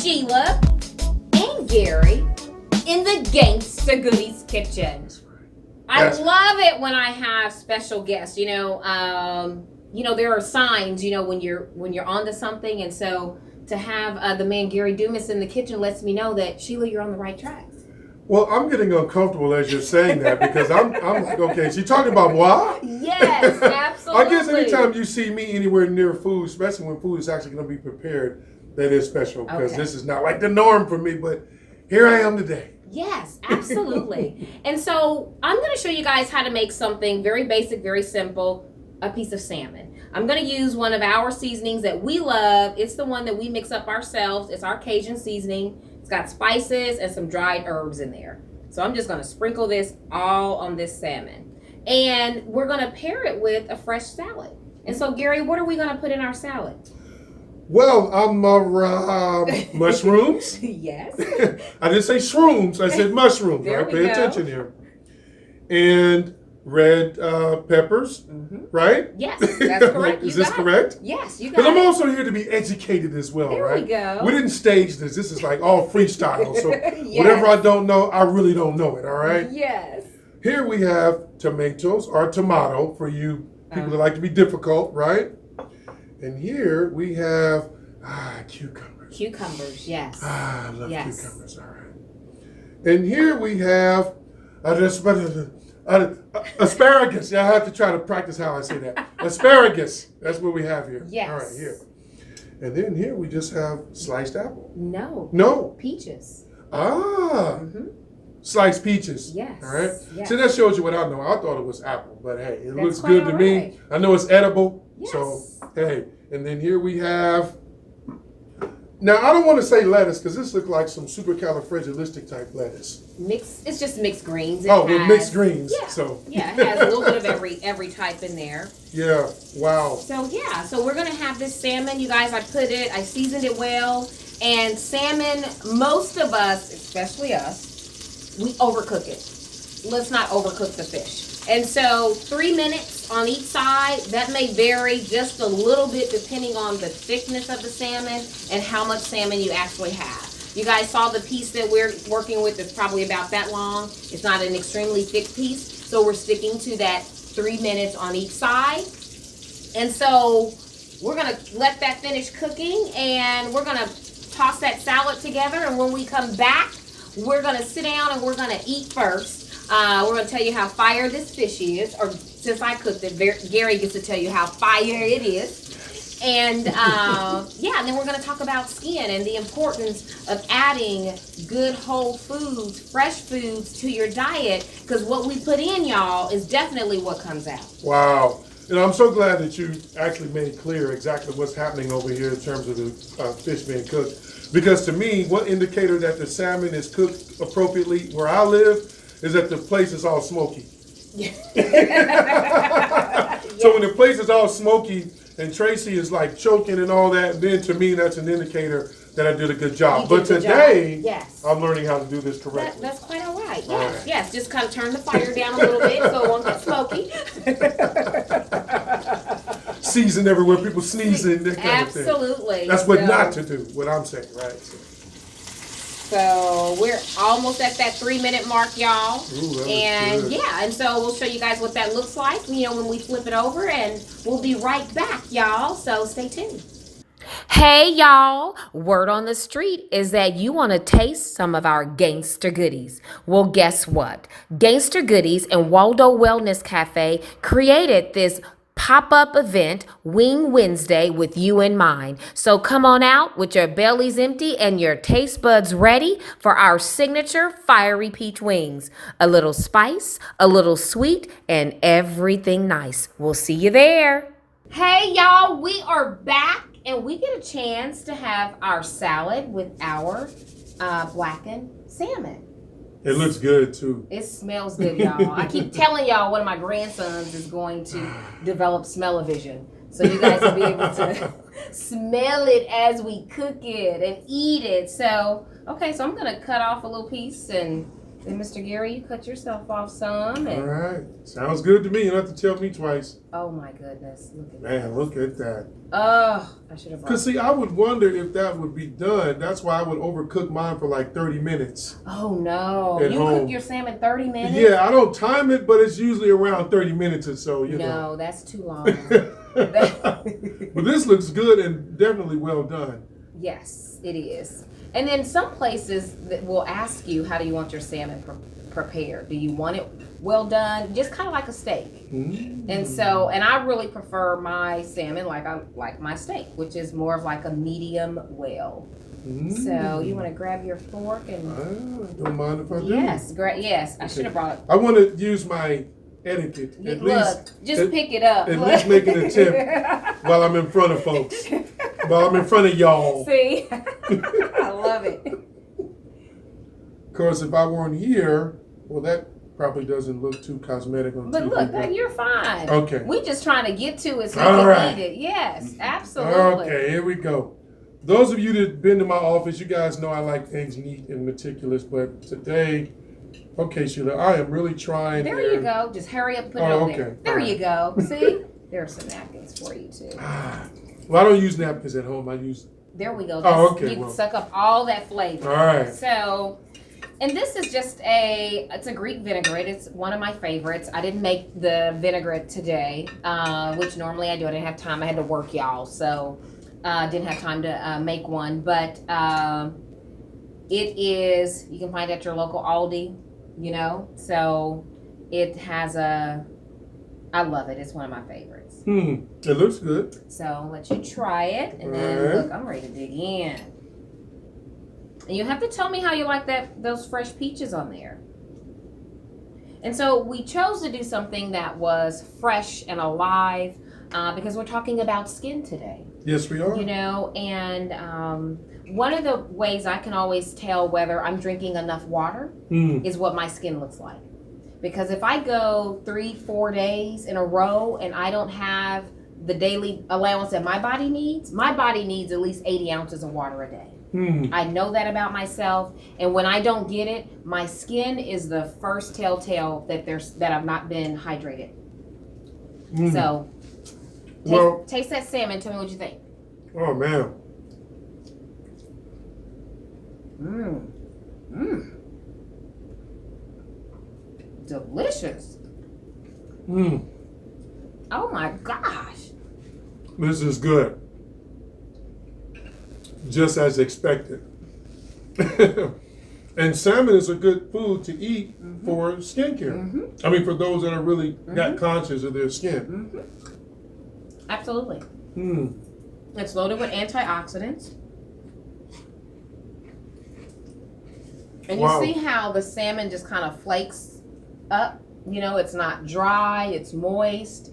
Sheila and Gary in the Gangsta Goodies kitchen. I love it when I have special guests. There are signs. When you're onto something, and so to have the man Gary Dumas in the kitchen lets me know that Sheila, you're on the right track. Well, I'm getting uncomfortable as you're saying that because I'm like, okay, is she talking about moi? Yes, absolutely. I guess anytime you see me anywhere near food, especially when food is actually going to be prepared, that is special because this is not like the norm for me, but here I am today. Yes, absolutely. And so I'm going to show you guys how to make something very basic, very simple, a piece of salmon. I'm going to use one of our seasonings that we love. It's the one that we mix up ourselves. It's our Cajun seasoning. It's got spices and some dried herbs in there. So I'm just going to sprinkle this all on this salmon. And we're going to pair it with a fresh salad. And so, Gary, what are we going to put in our salad? Well, mushrooms. Yes. I didn't say shrooms. I said mushrooms. There Right? we Pay go. attention here. And red peppers, right? Yes, that's correct. Is this correct? Yes, you got Because it. I'm also here to be educated as well, There right? we go. We didn't stage this. This is like all freestyle. So Yes. whatever I don't know, I really don't know it, all right? Yes. Here we have tomatoes or tomato for you people that like to be difficult, right? And here we have cucumbers. Cucumbers, yes. I love Yes. cucumbers, all right. And here we have asparagus. Yeah, I have to try to practice how I say that. Asparagus. That's what we have here. Yes. All right, here. And then here we just have sliced apple. No. No. Peaches. Sliced peaches. Yes. All right. Yes. So that shows you what I know. I thought it was apple, but hey, it looks quite good to all me. right. I know it's edible. Yes. So hey, and then here we have. Now I don't want to say lettuce because this looks like some supercalifragilistic type lettuce. It's just mixed greens. Mixed greens. Yeah. So Yeah, it has a little bit of every type in there. Yeah. Wow. So we're gonna have this salmon, you guys. I seasoned it well. And salmon, most of us, especially us, we overcook it. Let's not overcook the fish. And so 3 minutes on each side. That may vary just a little bit depending on the thickness of the salmon and how much salmon you actually have. You guys saw the piece that we're working with is probably about that long. It's not an extremely thick piece, so we're sticking to that 3 minutes on each side. And so we're gonna let that finish cooking, and we're gonna toss that salad together, and when we come back, we're gonna sit down and we're gonna eat first. We're gonna tell you how fire this fish is, or since I cooked it, Gary gets to tell you how fire it is. And and then we're gonna talk about skin and the importance of adding good whole foods, fresh foods to your diet, because what we put in, y'all, is definitely what comes out. Wow. I'm so glad that you actually made clear exactly what's happening over here in terms of the fish being cooked. Because to me, one indicator that the salmon is cooked appropriately where I live is that the place is all smoky. So when the place is all smoky and Tracy is like choking and all that, then to me that's an indicator that I did a good job. But today, I'm learning how to do this correctly. That's quite all right. Yes, All right. yes. Just kind of turn the fire down a little bit so it won't get smoky. Season everywhere, people sneezing, that kind of Absolutely. thing. That's what not to do, what I'm saying, right? So we're almost at that 3 minute mark, y'all. Ooh, that and looks good. and so we'll show you guys what that looks like, when we flip it over, and we'll be right back, y'all. So stay tuned. Hey, y'all. Word on the street is that you want to taste some of our Gangsta Goodies. Well, guess what? Gangsta Goodies and Waldo Wellness Cafe created this pop-up event, Wing Wednesday, with you in mind. So come on out with your bellies empty and your taste buds ready for our signature fiery peach wings. A little spice, a little sweet, and everything nice. We'll see you there. Hey, y'all, we are back, and we get a chance to have our salad with our blackened salmon. It looks good too. It smells good, y'all. I keep telling y'all one of my grandsons is going to develop smell-o-vision. So you guys will be able to smell it as we cook it and eat it. So, okay, so I'm going to cut off a little piece and And Mr. Gary, you cut yourself off some. All right. Sounds good to me. You don't have to tell me twice. Oh my goodness. Look at Man, that. look at that. Oh, I should have brought. Because, see, I would wonder if that would be done. That's why I would overcook mine for like 30 minutes. Oh no. At You home. cook your salmon 30 minutes? Yeah, I don't time it, but it's usually around 30 minutes or so, you know. No, that's too long. But this looks good and definitely well done. Yes, it is. And then some places that will ask you, how do you want your salmon prepared? Do you want it well done? Just kind of like a steak. Mm. And I really prefer my salmon like I like my steak, which is more of like a medium well. Mm. So you want to grab your fork and don't mind if I do. yes, great. Yes, I should have brought it. I want to use my etiquette. At Look, just pick it up. At least make an attempt while I'm in front of folks. While I'm in front of y'all. See? I love it. Of course, if I weren't here, well, that probably doesn't look too cosmetic on But TV. look, you're fine. Okay. We just trying to get to it so All we can right. eat it. Yes, absolutely. Okay, here we go. Those of you that been to my office, you guys know I like things neat and meticulous, but today, okay, Sheila, I am really trying There here. you go. Just hurry up and put it Oh, on okay. there. There All right. you go. See? There are some napkins for you too. Well, I don't use napkins at home. I use. There we go. Oh, okay, You well. can suck up all that flavor. All right. So, and this is just it's a Greek vinaigrette. It's one of my favorites. I didn't make the vinaigrette today, which normally I do. I didn't have time. I had to work, y'all. So, didn't have time to make one. But it is, you can find it at your local Aldi, you know. So, it has I love it. It's one of my favorites. It looks good. So I'll let you try it, and then Alright. look, I'm ready to dig in. And you have to tell me how you like those fresh peaches on there. And so we chose to do something that was fresh and alive because we're talking about skin today. Yes, we are. You know, and one of the ways I can always tell whether I'm drinking enough water is what my skin looks like. Because if I go 3-4 days in a row and I don't have the daily allowance that my body needs at least 80 ounces of water a day. I know that about myself, and when I don't get it, my skin is the first telltale that I've not been hydrated. So, taste that salmon. Tell me what you think. Oh man. Delicious. Oh my gosh. This is good. Just as expected. And salmon is a good food to eat for skincare. I mean, for those that are really that conscious of their skin. Absolutely. It's loaded with antioxidants. And Wow. you see how the salmon just kind of flakes up? You know, it's not dry, it's moist.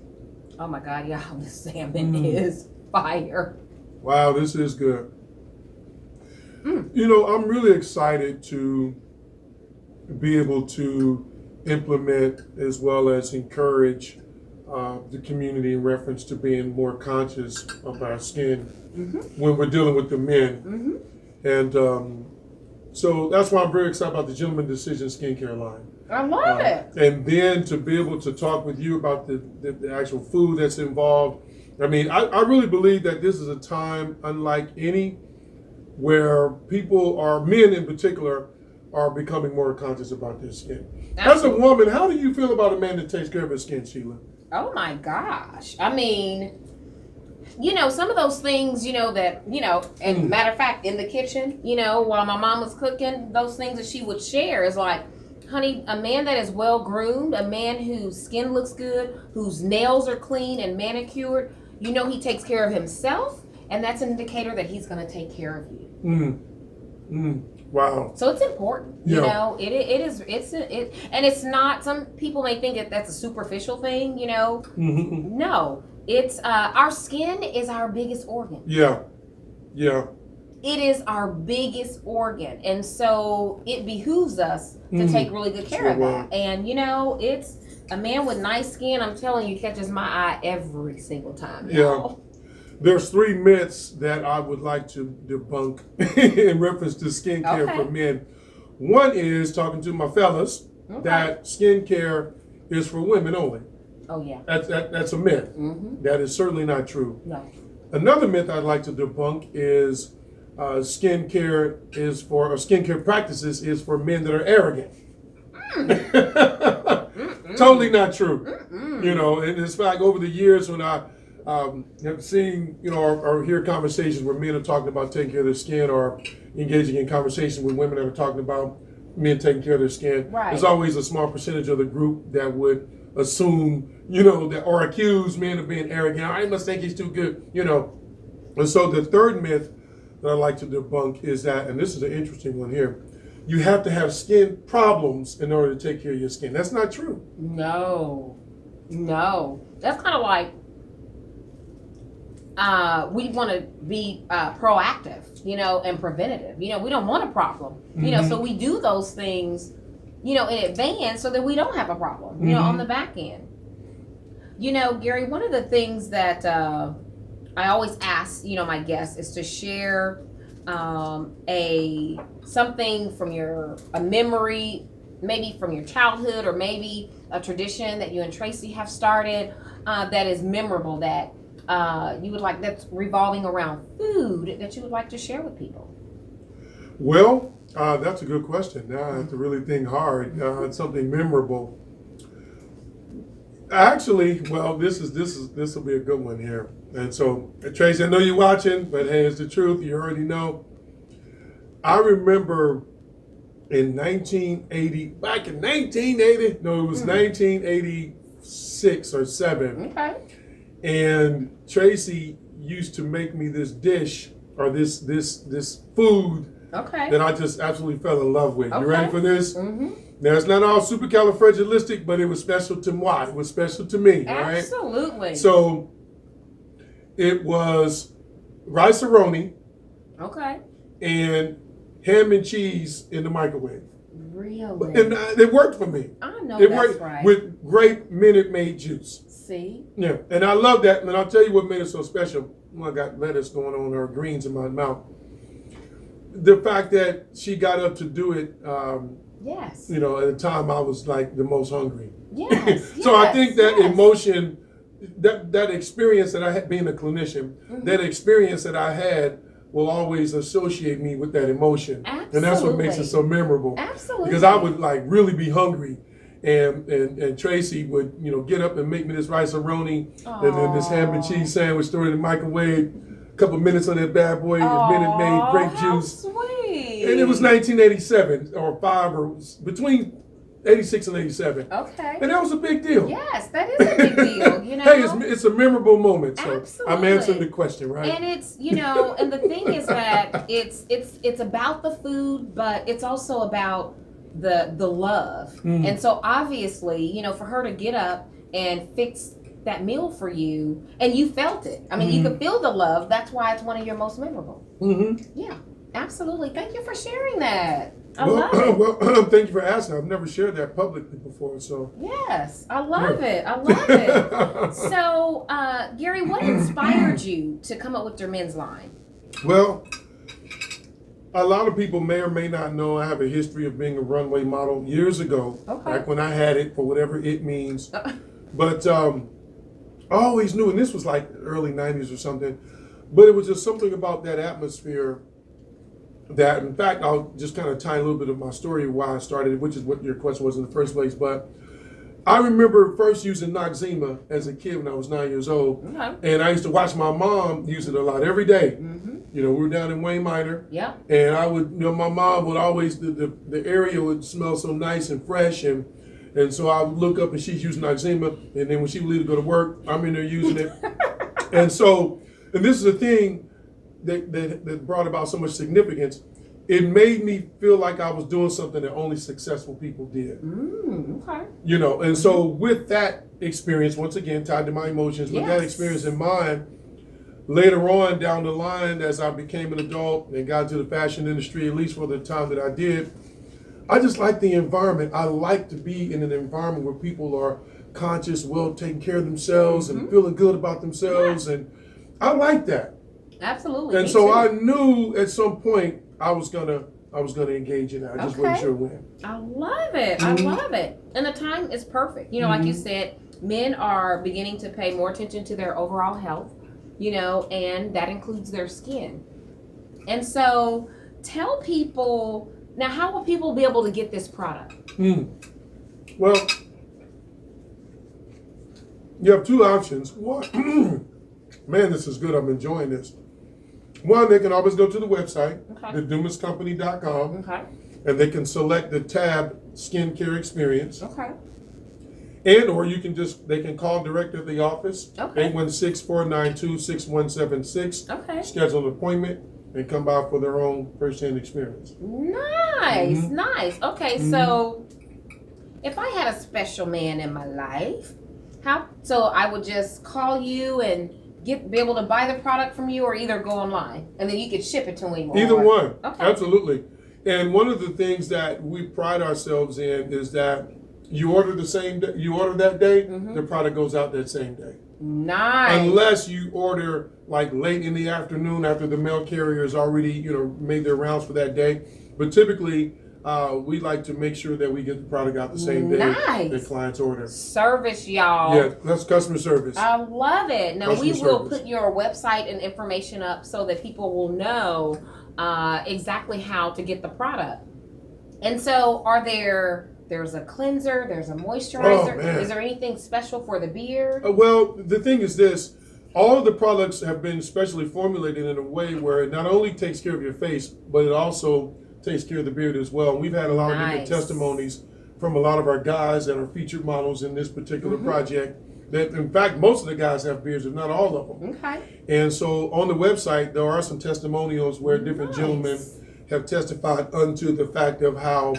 Oh my God, y'all, the salmon is fire. Wow, this is good. You know, I'm really excited to be able to implement as well as encourage the community in reference to being more conscious of our skin when we're dealing with the men. And so that's why I'm very excited about the Gentleman Decision skincare line. I love it. And then to be able to talk with you about the actual food that's involved. I mean, I really believe that this is a time unlike any where men in particular, are becoming more conscious about their skin. Absolutely. As a woman, how do you feel about a man that takes care of his skin, Sheila? Oh my gosh. I mean, you know, some of those things, you know, that, you know, and matter of fact, in the kitchen, you know, while my mom was cooking, those things that she would share is like, honey, a man that is well groomed, a man whose skin looks good, whose nails are clean and manicured, you know, he takes care of himself, and that's an indicator that he's going to take care of you. Wow. So it's important, you know. It is. And it's not. Some people may think that that's a superficial thing, you know. No, it's our skin is our biggest organ. Yeah. It is our biggest organ, and so it behooves us to take really good care of that. And you know, it's a man with nice skin. I'm telling you, catches my eye every single time. Y'all. There's 3 myths that I would like to debunk in reference to skincare for men. One is talking to my fellas that skincare is for women only. Oh yeah. That's a myth. Mm-hmm. That is certainly not true. No. Another myth I'd like to debunk is skincare practices is for men that are arrogant. Totally not true. You know, and it's like over the years when I have seen, you know, or hear conversations where men are talking about taking care of their skin, or engaging in conversation with women that are talking about men taking care of their skin. Right. There's always a small percentage of the group that would assume, you know, that or accuse men of being arrogant. I must think he's too good, you know. And so the third myth that I like to debunk is that, and this is an interesting one here, you have to have skin problems in order to take care of your skin. That's not true. No. That's kind of like we want to be proactive, you know, and preventative. You know, we don't want a problem, you know, so we do those things, you know, in advance so that we don't have a problem, you know, on the back end. You know, Gary, one of the things that I always ask, you know, my guests is to share something from a memory, maybe from your childhood, or maybe a tradition that you and Tracy have started that is memorable, that you would like, that's revolving around food, that you would like to share with people. Well, that's a good question. Now I have to really think hard. It's something memorable. Actually, well, this will be a good one here. And so, Tracy, I know you're watching, but hey, it's the truth. You already know. I remember in 1980, back in 1980, no, it was 1986 or 7. Okay. And Tracy used to make me this dish, or this food, that I just absolutely fell in love with. You ready for this? Mm-hmm. Now, it's not all supercalifragilistic, but it was special to moi. It was special to me. Absolutely. Right? So it was rice-a-roni. Okay. And ham and cheese in the microwave. Really? And it worked for me. I know it that's worked right. with great Minute Maid juice. See? Yeah, and I love that. And I'll tell you what made it so special. Well, I got lettuce going on, or greens in my mouth. The fact that she got up to do it. Yes. You know, at the time I was like the most hungry. Yes. So I think that emotion, that experience that I had being a clinician, that experience that I had will always associate me with that emotion. Absolutely. And that's what makes it so memorable. Absolutely. Because I would like really be hungry, and Tracy would, you know, get up and make me this rice-a-roni and then this ham and cheese sandwich, throw it in the microwave, a couple minutes on that bad boy, and Minute Maid grape juice. Sweet. And it was 1987 or 5, or between 86 and 87. Okay. And that was a big deal. Yes, that is a big deal, you know. Hey, it's a memorable moment. So Absolutely. I'm answering the question, right? And it's, you know, and the thing is that it's about the food, but it's also about the love. And so obviously, you know, for her to get up and fix that meal for you, and you felt it. I mean, you could feel the love. That's why it's one of your most memorable. Yeah, absolutely. Thank you for sharing that. I love it. Well, thank you for asking. I've never shared that publicly before, so. Yes, I love it. I love it. So, Gary, what inspired you to come up with your men's line? Well, a lot of people may or may not know I have a history of being a runway model years ago, back when I had it, for whatever it means. But I always knew, and this was like early 90s or something, but it was just something about that atmosphere that, in fact, I'll just kind of tie a little bit of my story of why I started it, which is what your question was in the first place. But I remember first using Noxzema as a kid when I was 9 years old. And I used to watch my mom use it a lot every day. You know, we were down in Wayne Minor. Yeah. And I would, you know, my mom would always, the area would smell so nice and fresh. And so I would look up and she's using Noxzema. And then when she would leave to go to work, I'm in there using it. And so, and this is a thing that brought about so much significance. It made me feel like I was doing something that only successful people did. Okay. You know, and so with that experience, once again, tied to my emotions, with that experience in mind, later on down the line, as I became an adult and got into the fashion industry, at least for the time that I did, I just like the environment. I like to be in an environment where people are conscious, well taking care of themselves and feeling good about themselves. And I like that. Absolutely. And so I knew at some point I was going to I was going to engage in it. I just wasn't sure when. I love it. I love it. And the time is perfect. Like you said, men are beginning to pay more attention to their overall health, and that includes their skin. And so tell people, now how will people be able to get this product? Well, you have two options. One, man, this is good. I'm enjoying this. One, they can always go to the website, thedumascompany.com, and they can select the tab Skincare Experience. And or they can call direct at the office, 816-492-6176, schedule an appointment, and come by for their own first-hand experience. Nice, nice. Okay, so if I had a special man in my life, so I would just call you and be able to buy the product from you, or either go online and then you could ship it to him? Either one. Absolutely. And one of the things that we pride ourselves in is that you order the same day, you order that day, the product goes out that same day. Nice. Unless you order like late in the afternoon after the mail carrier has already, made their rounds for that day. But typically, we like to make sure that we get the product out the same day that clients order. Service, y'all. Yeah, that's customer service. I love it. Now, we will put your website and information up so that people will know exactly how to get the product. And so there's a cleanser, there's a moisturizer. Is there anything special for the beard? Well, the thing is this. All of the products have been specially formulated in a way where it not only takes care of your face, but it also takes care of the beard as well. And we've had a lot of different testimonies from a lot of our guys that are featured models in this particular project. That, in fact, most of the guys have beards, if not all of them. And so on the website, there are some testimonials where different gentlemen have testified unto the fact of how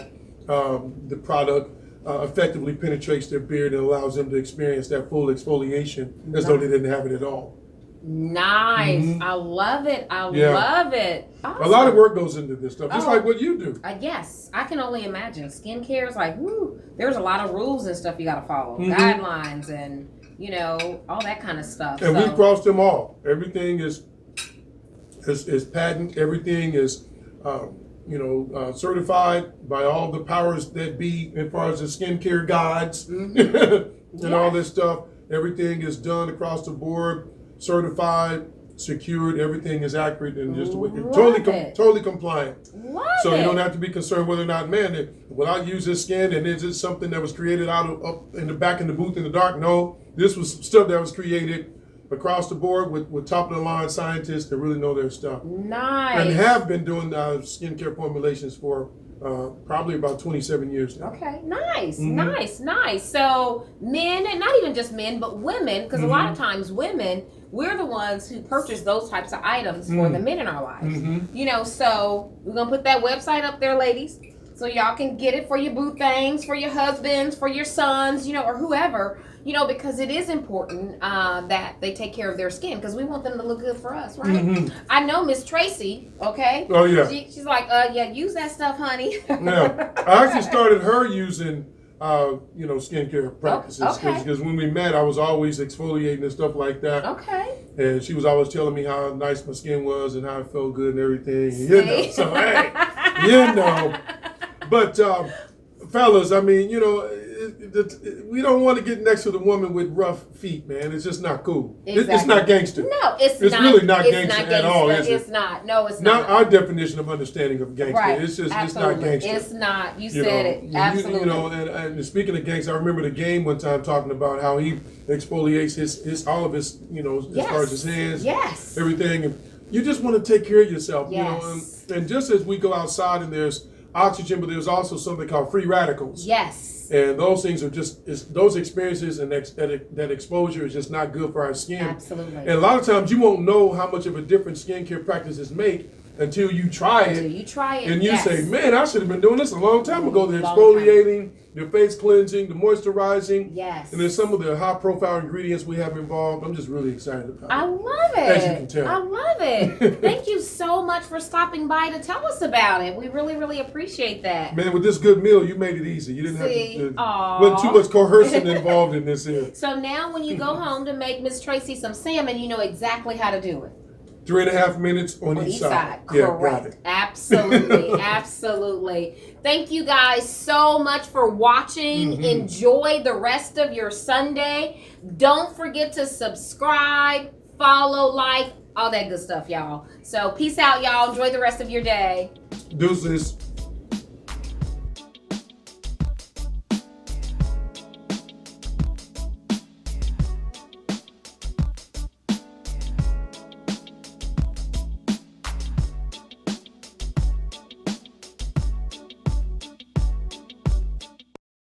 the product effectively penetrates their beard and allows them to experience that full exfoliation as though they didn't have it at all. Nice. I love it. I love it. Awesome. A lot of work goes into this stuff, just like what you do. Yes, I can only imagine. Skincare is like, there's a lot of rules and stuff you got to follow, guidelines and, all that kind of stuff. And we've crossed them all. Everything is patent. Everything is, certified by all the powers that be as far as the skincare gods and all this stuff. Everything is done across the board, certified, secured. Everything is accurate and just totally compliant. So you don't have to be concerned whether or not, will I use this skin and is it something that was created out of up in the back in the booth in the dark? No, this was stuff that was created across the board with top of the line scientists that really know their stuff. Nice. And have been doing skincare formulations for probably about 27 years now. Okay, nice, nice. So men, and not even just men, but women, because a lot of times women, we're the ones who purchase those types of items for the men in our lives. So we're going to put that website up there, ladies, so y'all can get it for your boo things, for your husbands, for your sons, or whoever. Because it is important that they take care of their skin, because we want them to look good for us, right? I know Miss Tracy, okay? Oh, yeah. She's like, use that stuff, honey. Yeah. I actually started her using, skincare practices. Because when we met, I was always exfoliating and stuff like that. And she was always telling me how nice my skin was and how it felt good and everything. So, hey, But, fellas, I mean, we don't want to get next to the woman with rough feet, man. It's just not cool. It's not gangster. No, it's not. It's really not gangster at all, is it? It's not. No, it's not. Not our definition of understanding of gangster. Right. It's just, it's not gangster. It's not. You said it. Absolutely. And speaking of gangster, I remember the game one time talking about how he exfoliates his all of his, as far as his hands, everything. And you just want to take care of yourself, and just as we go outside and there's oxygen, but there's also something called free radicals. And those things are those experiences and that exposure is just not good for our skin. Absolutely. And a lot of times you won't know how much of a difference skincare practices make until you try it. And you say, man, I should have been doing this a long time ago. The exfoliating, the face cleansing, the moisturizing. And there's some of the high profile ingredients we have involved. I'm just really excited about it. I love it. As you can tell. I love it. Thank you so much for stopping by to tell us about it. We really, really appreciate that. Man, with this good meal, you made it easy. You didn't have to wasn't too much coercion involved in this here. So now when you go home to make Miss Tracy some salmon, you know exactly how to do it. 3.5 minutes on On each each side. side. Yeah, got Correct. it. Absolutely. Absolutely. Thank you guys so much for watching. Mm-hmm. Enjoy the rest of your Sunday. Don't forget to subscribe, follow, like, all that good stuff, y'all. So peace out, y'all. Enjoy the rest of your day. Deuces.